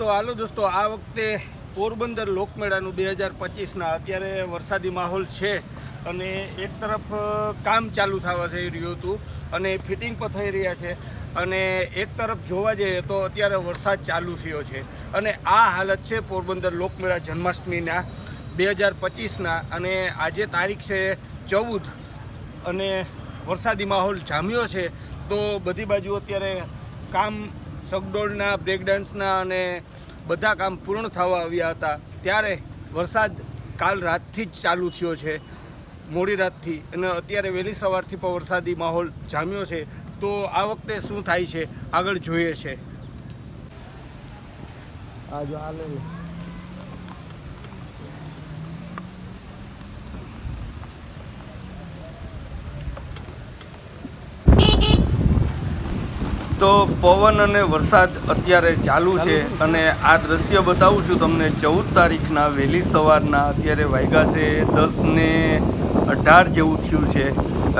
તો હાલો દોસ્તો, આ વખતે પોરબંદર લોકમેળાનું 2025ના અત્યારે વરસાદી માહોલ છે અને એક તરફ કામ ચાલુ થવા થઈ રહ્યું હતું અને ફિટિંગ પણ થઈ રહ્યા છે અને એક તરફ જોવા જઈએ તો અત્યારે વરસાદ ચાલુ થયો છે અને આ હાલત છે પોરબંદર લોકમેળા જન્માષ્ટમીના 2025ના અને આજે તારીખ છે 14 અને વરસાદી માહોલ જામ્યો છે. તો બધી બાજુ અત્યારે કામ સગડોળના, બ્રેક ડાન્સના અને બધા કામ પૂર્ણ થવા આવ્યા હતા ત્યારે વરસાદ કાલ રાતથી જ ચાલુ થયો છે, મોડી રાતથી, અને અત્યારે વહેલી સવારથી પણ વરસાદી માહોલ જામ્યો છે. તો આ વખતે શું થાય છે આગળ જોઈએ છે. આ જો આ લઈ તો પવન અને વરસાદ અત્યારે ચાલુ છે અને આ દ્રશ્ય બતાવું છું તમને 14 તારીખના વહેલી સવારના. અત્યારે વાગ્યા છે 10:18 જેવું થયું છે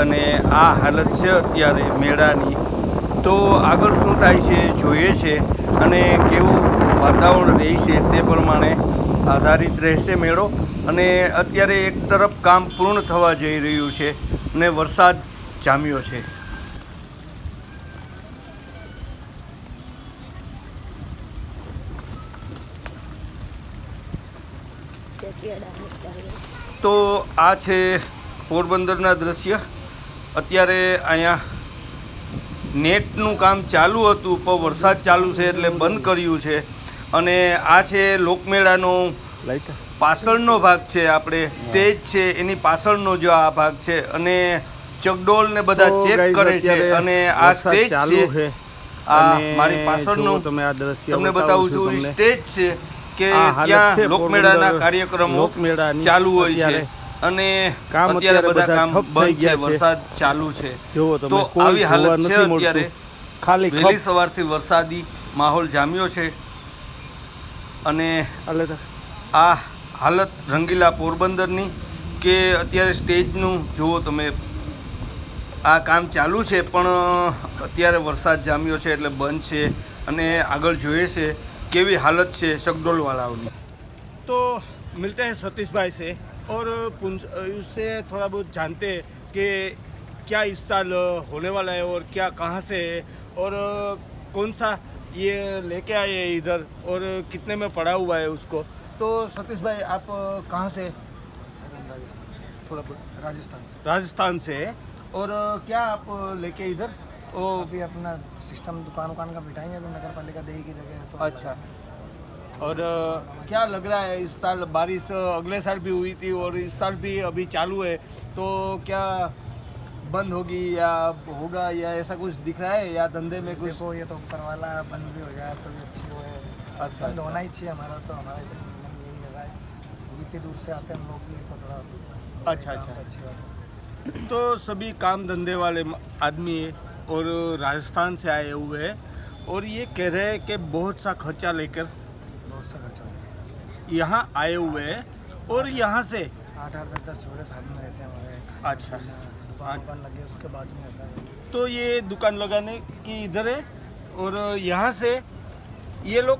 અને આ હાલત છે અત્યારે મેળાની. તો આગળ શું થાય છે જોઈએ છે અને કેવું વાતાવરણ રહેશે તે પ્રમાણે આધારિત રહેશે મેળો. અને અત્યારે એક તરફ કામ પૂર્ણ થવા જઈ રહ્યું છે અને વરસાદ જામ્યો છે. તો આ છે પોરબંદરના દ્રશ્ય. અત્યારે અહીંયા નેટનું કામ ચાલુ હતું પણ વરસાદ ચાલુ છે એટલે બંધ કર્યું છે. અને આ છે લોકમેળાનો પાછળનો ભાગ છે, આપણે સ્ટેજ છે એની પાછળનો જો આ ભાગ છે અને ચકડોળ ને બધા ચેક કરે છે અને આ સ્ટેજ છે. આ મારી પાછળનું તમને બતાવું છું સ્ટેજ છે કે ત્યાં લોકમેળાના કાર્યક્રમો ચાલુ હોય છે અને અત્યારે બધા કામ બંધ છે, વરસાદ ચાલુ છે. તો આવી હાલત છે અત્યારે. વહેલી સવારથી વરસાદી માહોલ જામ્યો છે અને આ હાલત રંગીલા પોરબંદરની કે અત્યારે સ્ટેજનું જુઓ તમે, આ કામ ચાલુ છે પણ અત્યારે વરસાદ જામ્યો છે એટલે બંધ છે અને આગળ જોઈએ છે કેવી हालत है शकडोल वाला. तो मिलते हैं सतीश भाई से और उससे थोड़ा बहुत जानते हैं कि क्या इस साल होने वाला है और क्या कहाँ से है और कौन सा ये लेके आए हैं इधर और कितने में पड़ा हुआ है उसको. तो सतीश भाई आप कहाँ से? राजस्थान से. और क्या आप लेके इधर? वो अभी अपना सिस्टम दुकान का बिठाएंगे, अभी नगर पालिका देगी की जगह तो. अच्छा. और क्या लग रहा है इस साल बारिश अगले साल भी हुई थी और इस साल भी अभी चालू है, तो क्या बंद होगी या होगा या ऐसा कुछ दिख रहा है या धंधे में कुछ? देखो ये तो ऊपर वाला बंद भी हो जाए तो भी अच्छी हो है. अच्छा, बंद होना ही चाहिए हमारा, तो हमारा मन यही लगा है. इतनी दूर से आते हैं हम लोग भी तो थोड़ा अच्छा अच्छी बात है. तो सभी काम धंधे वाले आदमी और राजस्थान से आए हुए हैं और ये कह रहे हैं कि बहुत सा खर्चा लेकर खर्चा यहाँ आए हुए हैं और यहाँ से 8-10 जोड़े साथ में रहते हैं हमारे. अच्छा. दुकान लगे उसके बाद में रहता है. तो ये दुकान लगाने की इधर है और यहाँ से ये लोग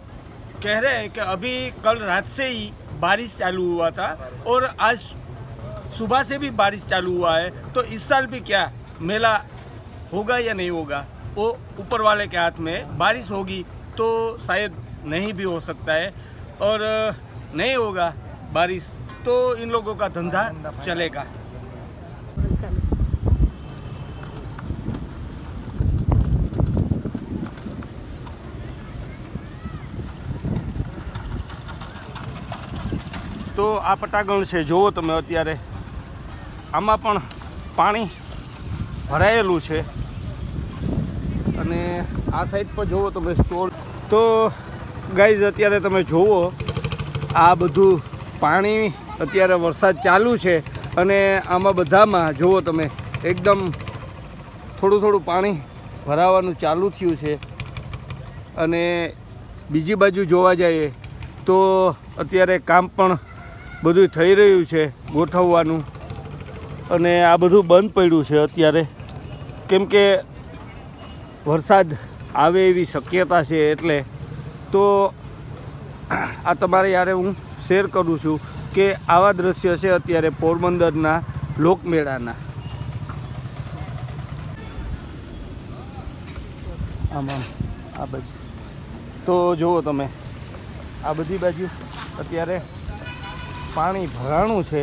कह रहे हैं कि अभी कल रात से ही बारिश चालू हुआ था और आज सुबह से भी बारिश चालू हुआ है. तो इस साल भी क्या मेला होगा या नहीं होगा, वो ऊपर वाले के हाथ में. बारिश होगी तो शायद नहीं भी हो सकता है और नहीं होगा बारिश तो इन लोगों का धंधा चलेगा. તો આ પટાગણ છે, જુઓ તમે અત્યારે આમાં પણ પાણી ભરાયેલું છે અને આ સાઈડ પર જુઓ તમે સ્ટોલ. તો ગાઈઝ અત્યારે તમે જુઓ આ બધું પાણી, અત્યારે વરસાદ ચાલુ છે અને આમાં બધામાં જુઓ તમે એકદમ થોડું પાણી ભરાવાનું ચાલુ થયું છે. અને બીજી બાજુ જોવા જઈએ તો અત્યારે કામ પણ બધું થઈ રહ્યું છે ગોઠવવાનું અને આ બધું બંધ પડ્યું છે અત્યારે, કેમ કે વરસાદ આવે એવી શક્યતા છે એટલે. તો આ તમારી યારે હું શેર કરું છું કે આવા દ્રશ્ય છે અત્યારે પોરબંદરના લોકમેળાના. આમાં આ બાજુ તો જુઓ તમે, આ બધી બાજુ અત્યારે પાણી ભરાણું છે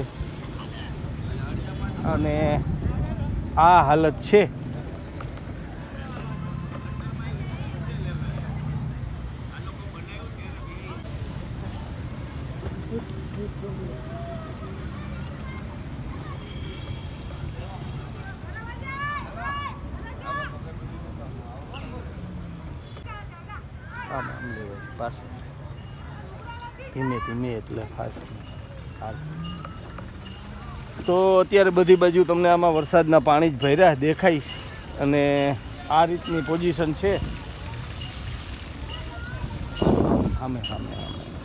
અને આ હાલત છે. પાછું ધીમે ધીમે એટલે ફાસ્ટ. તો અત્યારે બધી બાજુ તમને આમાં વરસાદના પાણી જ ભર્યા દેખાય છે અને આ રીતની પોઝિશન છે. સામે સામે સામે